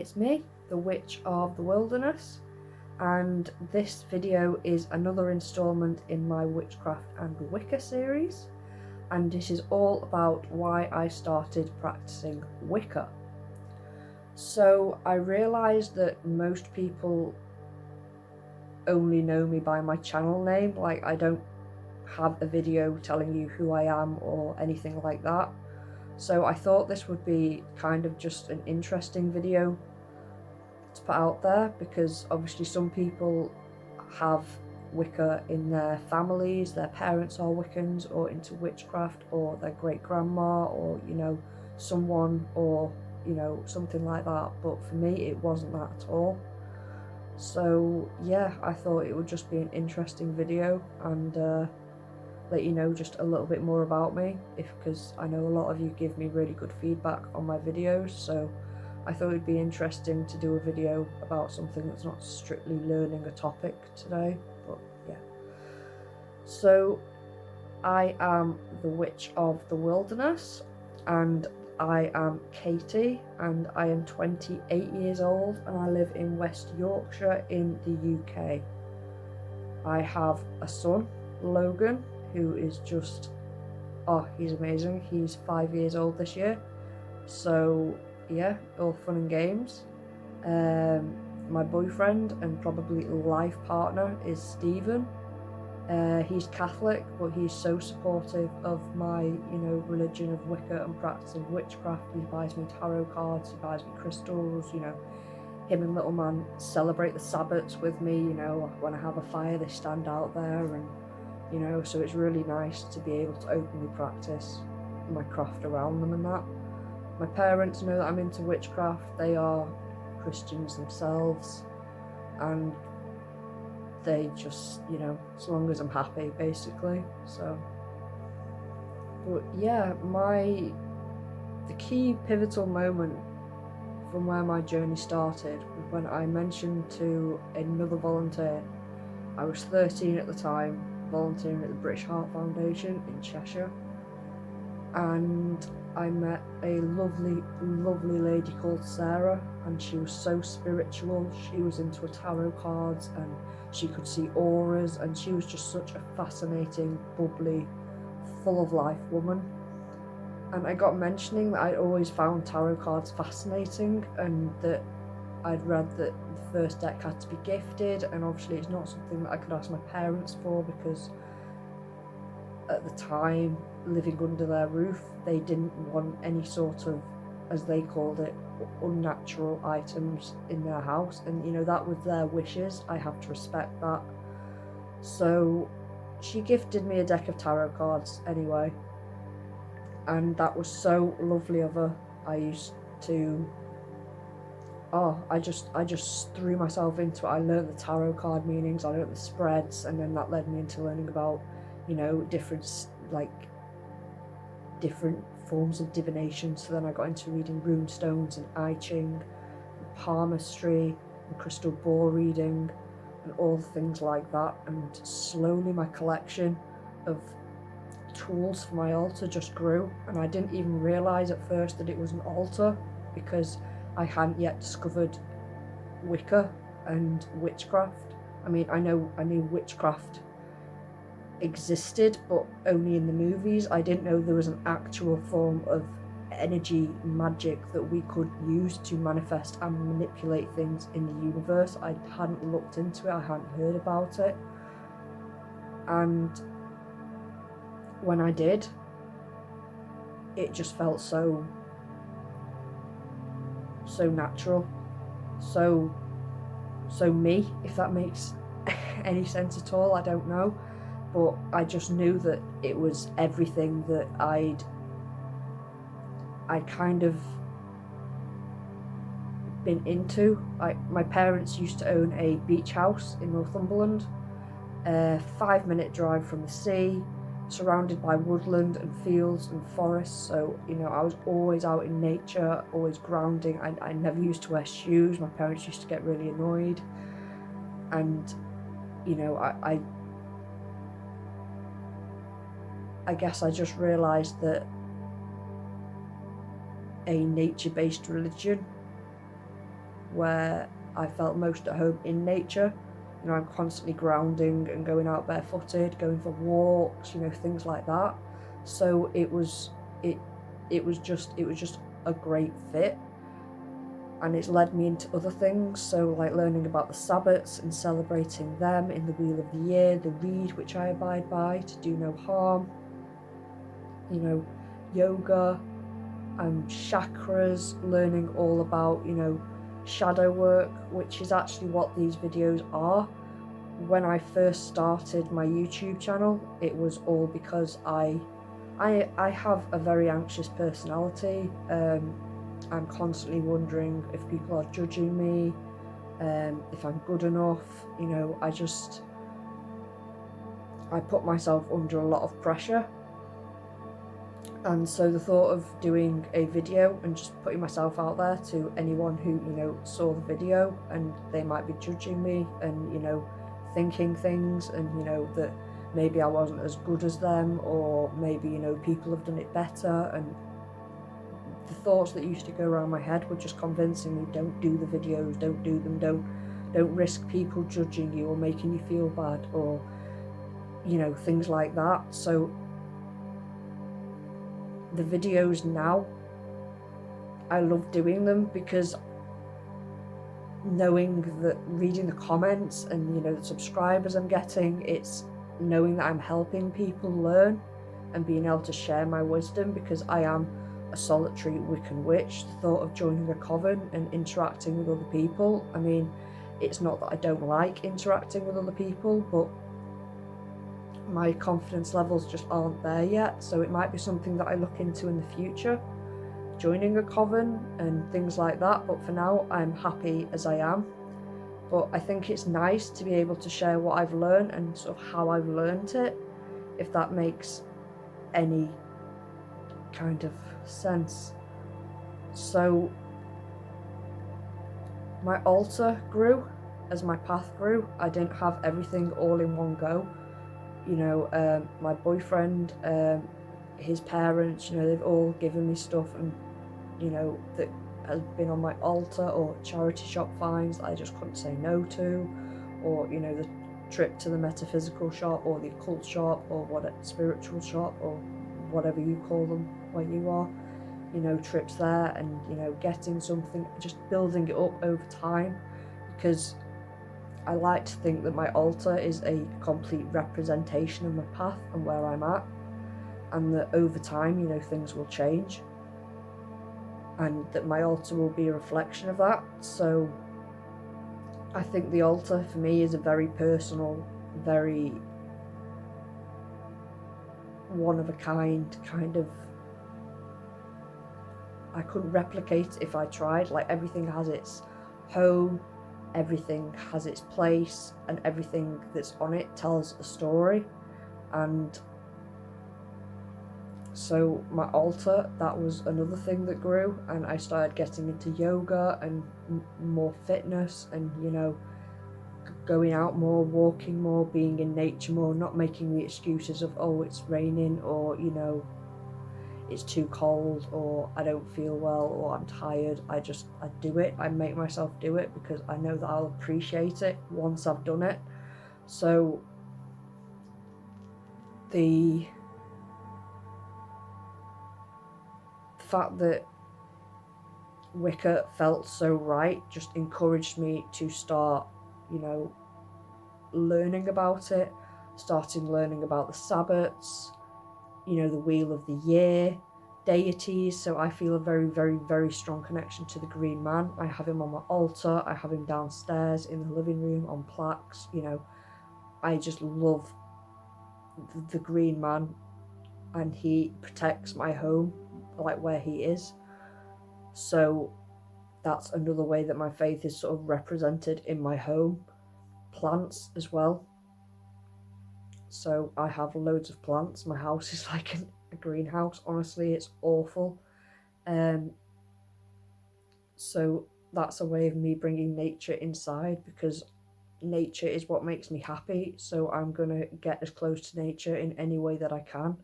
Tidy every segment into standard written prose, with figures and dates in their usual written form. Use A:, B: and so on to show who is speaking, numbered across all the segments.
A: it's me, the Witch of the Wilderness, and this video is another installment in my Witchcraft and Wicca series, and this is all about why I started practicing Wicca. So I realised that most people only know me by my channel name, like I don't have a video telling you who I am or anything like that. So I thought this would be kind of just an interesting video to put out there, because obviously some people have Wicca in their families, their parents are Wiccans or into witchcraft, or their great grandma, or someone, or something like that. But for me it wasn't that at all. So yeah, I thought it would just be an interesting video and let you know just a little bit more about me, because I know a lot of you give me really good feedback on my videos, so I thought it'd be interesting to do a video about something that's not strictly learning a topic today. But yeah, so I am the Witch of the Wilderness, and I am Katie, and I am 28 years old, and I live in West Yorkshire in the UK. I have a son, Logan, who is just, he's amazing. He's 5 years old this year. So yeah, all fun and games. My boyfriend and probably life partner is Stephen. He's Catholic, but he's so supportive of my, religion of Wicca and practicing witchcraft. He buys me tarot cards, he buys me crystals, him and little man celebrate the Sabbats with me, when I have a fire they stand out there, and so it's really nice to be able to openly practice my craft around them and that. My parents know that I'm into witchcraft. They are Christians themselves, and they just, as long as I'm happy, basically. So, but yeah, the key pivotal moment from where my journey started was when I mentioned to another volunteer. I was 13 at the time, volunteering at the British Heart Foundation in Cheshire, and I met a lovely, lovely lady called Sarah, and she was so spiritual. She was into tarot cards and she could see auras, and she was just such a fascinating, bubbly, full of life woman. And I got mentioning that I'd always found tarot cards fascinating, and that I'd read that the first deck had to be gifted, and obviously it's not something that I could ask my parents for, because at the time, living under their roof, they didn't want any sort of, as they called it, unnatural items in their house, and that was their wishes. I have to respect that. So she gifted me a deck of tarot cards anyway, and that was so lovely of her. I used to I just threw myself into it. I learned the tarot card meanings, I learned the spreads, and then that led me into learning about different forms of divination. So then I got into reading rune stones and I Ching and palmistry and crystal ball reading and all things like that, and slowly my collection of tools for my altar just grew, and I didn't even realise at first that it was an altar, because I hadn't yet discovered Wicca and witchcraft. I mean, I knew witchcraft existed, but only in the movies. I didn't know there was an actual form of energy magic that we could use to manifest and manipulate things in the universe. I hadn't looked into it, I hadn't heard about it, and when I did, it just felt so natural, so me, if that makes any sense at all. I don't know, but I just knew that it was everything that I'd kind of been into. My parents used to own a beach house in Northumberland, a 5-minute drive from the sea, surrounded by woodland and fields and forests. So I was always out in nature, always grounding. I never used to wear shoes. My parents used to get really annoyed, and I guess I just realised that a nature-based religion where I felt most at home in nature. You know, I'm constantly grounding and going out barefooted, going for walks, you know, things like that. So it was just a great fit, and it's led me into other things. So like learning about the Sabbats and celebrating them in the Wheel of the Year, the Reed, which I abide by, to do no harm, you know, yoga and chakras, learning all about, you know, shadow work, which is actually what these videos are. When I first started my YouTube channel, it was all because I have a very anxious personality. I'm constantly wondering if people are judging me, if I'm good enough. You know, I put myself under a lot of pressure. And so the thought of doing a video and just putting myself out there to anyone who, you know, saw the video, and they might be judging me and, you know, thinking things, and, you know, that maybe I wasn't as good as them, or maybe, you know, people have done it better. And the thoughts that used to go around my head were just convincing me, don't do the videos, don't do them, don't risk people judging you or making you feel bad, or, you know, things like that. So the videos now, I love doing them because knowing that, reading the comments and, you know, the subscribers I'm getting, it's knowing that I'm helping people learn and being able to share my wisdom, because I am a solitary Wiccan witch. The thought of joining a coven and interacting with other people, I mean, it's not that I don't like interacting with other people, but my confidence levels just aren't there yet. So it might be something that I look into in the future, joining a coven and things like that. But for now, I'm happy as I am. But I think it's nice to be able to share what I've learned and sort of how I've learned it, if that makes any kind of sense. So my altar grew as my path grew. I didn't have everything all in one go. You know, my boyfriend, his parents, you know, they've all given me stuff, and, you know, that has been on my altar, or charity shop finds that I just couldn't say no to, or, you know, the trip to the metaphysical shop, or the occult shop, or what, spiritual shop, or whatever you call them where you are, you know, trips there, and, you know, getting something, just building it up over time, because I like to think that my altar is a complete representation of my path and where I'm at, and that over time, you know, things will change, and that my altar will be a reflection of that. So I think the altar for me is a very personal, very one of a kind of, I couldn't replicate if I tried. Like, everything has its home, everything has its place, and everything that's on it tells a story. And so my altar, that was another thing that grew, and I started getting into yoga and more fitness, and, you know, going out more, walking more, being in nature more, not making the excuses of, oh, it's raining, or, you know, it's too cold, or I don't feel well, or I'm tired. I do it. I make myself do it because I know that I'll appreciate it once I've done it. So the fact that Wicca felt so right just encouraged me to start, you know, learning about it, starting learning about the Sabbats, you know, the Wheel of the Year, deities. So I feel a very, very, very strong connection to the Green Man. I have him on my altar, I have him downstairs in the living room on plaques. You know, I just love the Green Man, and he protects my home, like where he is. So that's another way that my faith is sort of represented in my home. Plants as well. So I have loads of plants. My house is like a greenhouse. Honestly, it's awful. So that's a way of me bringing nature inside, because nature is what makes me happy. So I'm going to get as close to nature in any way that I can.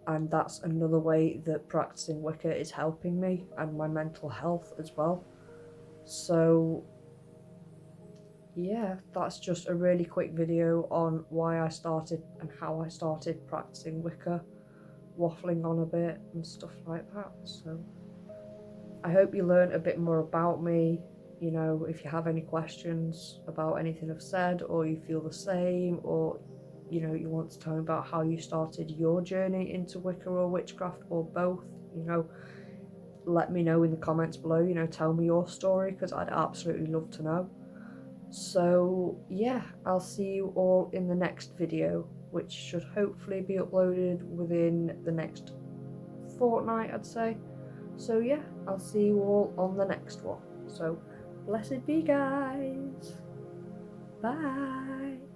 A: And that's another way that practicing Wicca is helping me, and my mental health as well. So yeah, that's just a really quick video on why I started and how I started practicing Wicca, waffling on a bit and stuff like that. So I hope you learned a bit more about me. You know, if you have any questions about anything I've said, or you feel the same, or you know, you want to tell me about how you started your journey into Wicca or witchcraft, or both, you know, let me know in the comments below. You know, tell me your story, because I'd absolutely love to know. So yeah, I'll see you all in the next video, which should hopefully be uploaded within the next fortnight, I'd say. So yeah, I'll see you all on the next one. So blessed be, guys. Bye.